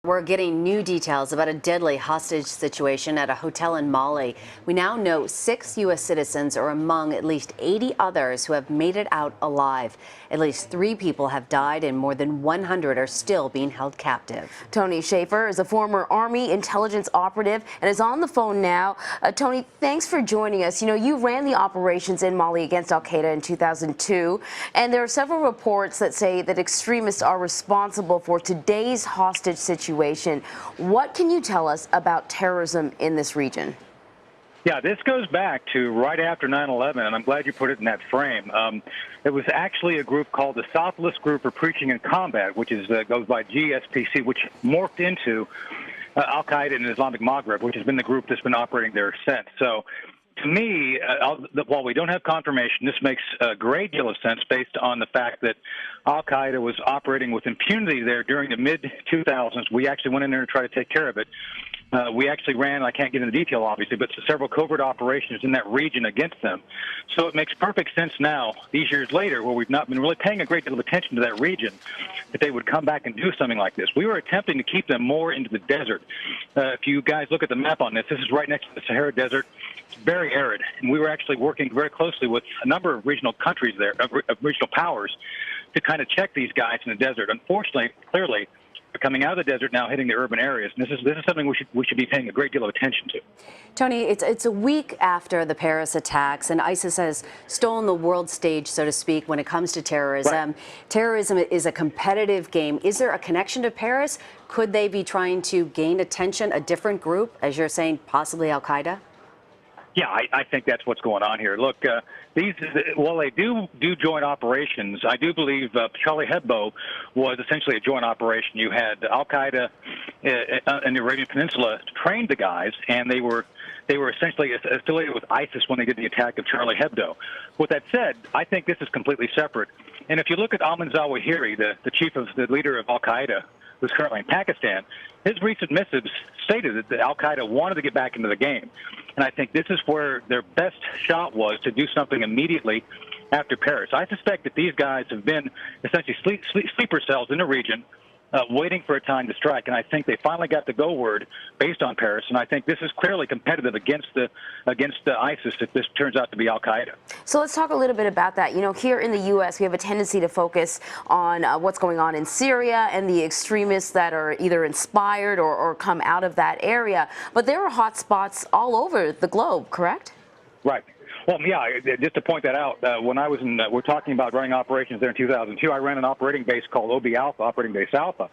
We're getting new details about a deadly hostage situation at a hotel in Mali. We now know 6 U.S. citizens are among at least 80 others who have made it out alive. At least 3 people have died and more than 100 are still being held captive. Tony Schaefer is a former Army intelligence operative and is on the phone now. Tony, thanks for joining us. You know, you ran the operations in Mali against al-Qaeda in 2002, and there are several reports that say that extremists are responsible for today's hostage situation. What can you tell us about terrorism in this region? Yeah, this goes back to right after 9/11, and I'm glad you put it in that frame. It was actually a group called the Southwest Group for Preaching and Combat, which goes by GSPC, which morphed into al-Qaeda in Islamic Maghreb, which has been the group that's been operating there since. So, to me, while we don't have confirmation, this makes a great deal of sense based on the fact that al-Qaeda was operating with impunity there during the mid-2000s. We actually went in there to try to take care of it. We actually ran, I can't get into detail obviously, but several covert operations in that region against them. So it makes perfect sense now, these years later, where we've not been really paying a great deal of attention to that region, that they would come back and do something like this. We were attempting to keep them more into the desert. If you guys look at the map on this is right next to the Sahara Desert. It's very arid, and we were actually working very closely with a number of regional countries there, regional powers, to kind of check these guys in the desert. Unfortunately, clearly, they're coming out of the desert now, hitting the urban areas. And this is something we should be paying a great deal of attention to. Tony, it's a week after the Paris attacks, and ISIS has stolen the world stage, so to speak, when it comes to terrorism. Right. Terrorism is a competitive game. Is there a connection to Paris? Could they be trying to gain attention, a different group, as you're saying, possibly al-Qaeda? Yeah, I think that's what's going on here. Look, while they do joint operations, I do believe Charlie Hebdo was essentially a joint operation. You had al-Qaeda in the Arabian Peninsula trained the guys, and they were essentially affiliated with ISIS when they did the attack of Charlie Hebdo. With that said, I think this is completely separate. And if you look at Ayman Zawahiri, the leader of al-Qaeda, who's currently in Pakistan, his recent missives stated that al-Qaeda wanted to get back into the game. And I think this is where their best shot was to do something immediately after Paris. I suspect that these guys have been essentially sleeper cells in the region, waiting for a time to strike. And I think they finally got the go word based on Paris. And I think this is clearly competitive against the ISIS if this turns out to be al-Qaeda. So let's talk a little bit about that. You know, here in the U.S., we have a tendency to focus on what's going on in Syria and the extremists that are either inspired or come out of that area. But there are hot spots all over the globe, correct? Right. Well, yeah, just to point that out, when I was we're talking about running operations there in 2002, I ran an operating base called OB Alpha, Operating Base Alpha.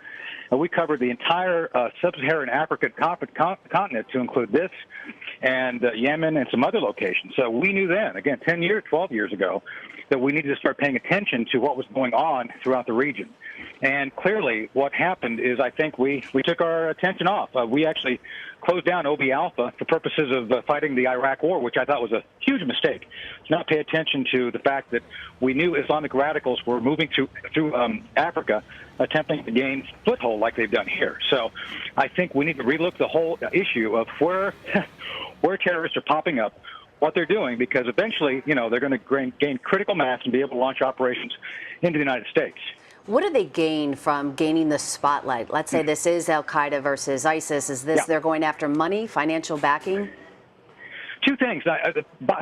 And we covered the entire sub-Saharan African continent to include this and Yemen and some other locations. So we knew then, again, 12 years ago, that we needed to start paying attention to what was going on throughout the region. And clearly what happened is I think we took our attention off. We actually closed down OB Alpha for purposes of fighting the Iraq War, which I thought was a huge mistake. To not pay attention to the fact that we knew Islamic radicals were moving through Africa, attempting to gain foothold like they've done here. So I think we need to relook the whole issue of where terrorists are popping up, what they're doing, because eventually, you know, they're going to gain critical mass and be able to launch operations into the United States. What do they gain from gaining the spotlight? Let's say this is al-Qaeda versus ISIS. Is this they're going after money, financial backing? Two things.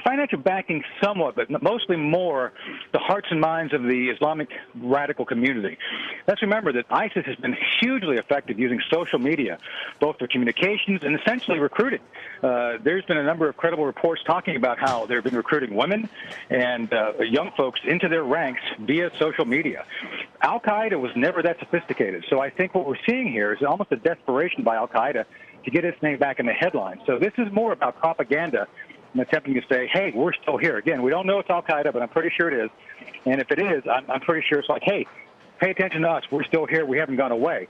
Financial backing somewhat, but mostly more the hearts and minds of the Islamic radical community. Let's remember that ISIS has been hugely effective using social media, both for communications and essentially recruiting. There's been a number of credible reports talking about how they've been recruiting women and young folks into their ranks via social media. Al-Qaeda was never that sophisticated. So I think what we're seeing here is almost a desperation by Al-Qaeda to get its name back in the headlines. So this is more about propaganda and attempting to say, hey, we're still here. Again, we don't know it's al-Qaeda, but I'm pretty sure it is. And if it is, I'm pretty sure it's like, hey, pay attention to us. We're still here. We haven't gone away.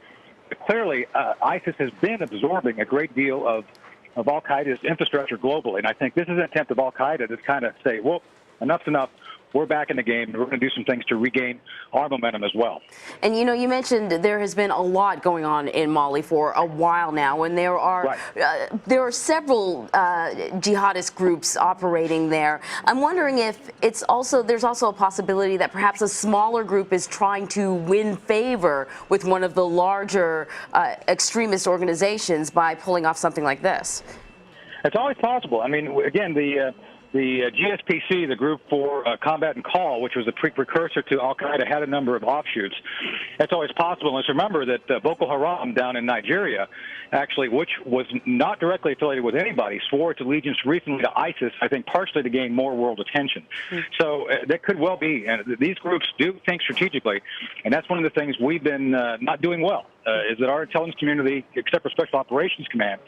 But clearly, ISIS has been absorbing a great deal of al-Qaeda's infrastructure globally. And I think this is an attempt of al-Qaeda to kind of say, well, enough's enough. we're back in the game, and we're going to do some things to regain our momentum as well. And you mentioned there has been a lot going on in Mali for a while now, and there are several jihadist groups operating there. I'm wondering if there's also a possibility that perhaps a smaller group is trying to win favor with one of the larger extremist organizations by pulling off something like this. It's always possible. I mean, again, the GSPC, the Group for Combat and Call, which was a precursor to Al-Qaeda, had a number of offshoots. It's always possible. Let's remember that Boko Haram down in Nigeria, actually, which was not directly affiliated with anybody, swore its allegiance recently to ISIS, I think partially to gain more world attention. So that could well be. And these groups do think strategically, and that's one of the things we've been not doing well, is that our intelligence community, except for Special Operations Command,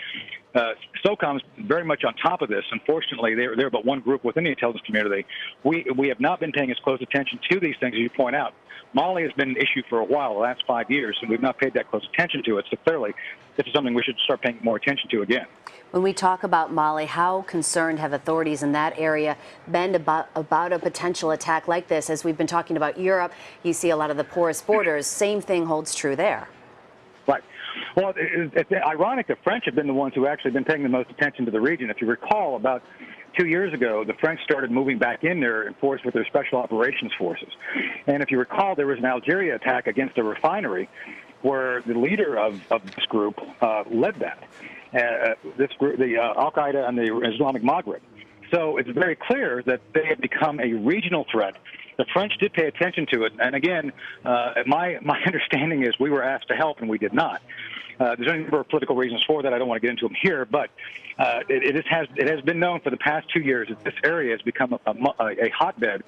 SOCOM's very much on top of this. Unfortunately, they're but one group within the intelligence community. We have not been paying as close attention to these things as you point out. Mali has been an issue for a while, the last 5 years, and we've not paid that close attention to it. So clearly, this is something we should start paying more attention to again. When we talk about Mali, how concerned have authorities in that area been about a potential attack like this? As we've been talking about Europe, you see a lot of the porous borders. Same thing holds true there. Right. Well, it's ironic the French have been the ones who actually been paying the most attention to the region. If you recall, about 2 years ago, the French started moving back in there in force with their special operations forces. And if you recall, there was an Algeria attack against a refinery where the leader of this group led that. This group, the Al-Qaeda and the Islamic Maghreb. So it's very clear that they have become a regional threat. The French did pay attention to it, and again, my understanding is we were asked to help, and we did not. There's a number of political reasons for that. I don't want to get into them here, but it has been known for the past 2 years that this area has become a hotbed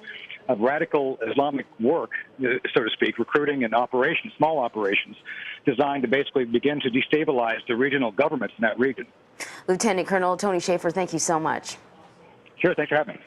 of radical Islamic work, so to speak, recruiting and operations, small operations, designed to basically begin to destabilize the regional governments in that region. Lieutenant Colonel Tony Shaffer, thank you so much. Sure, thanks for having me.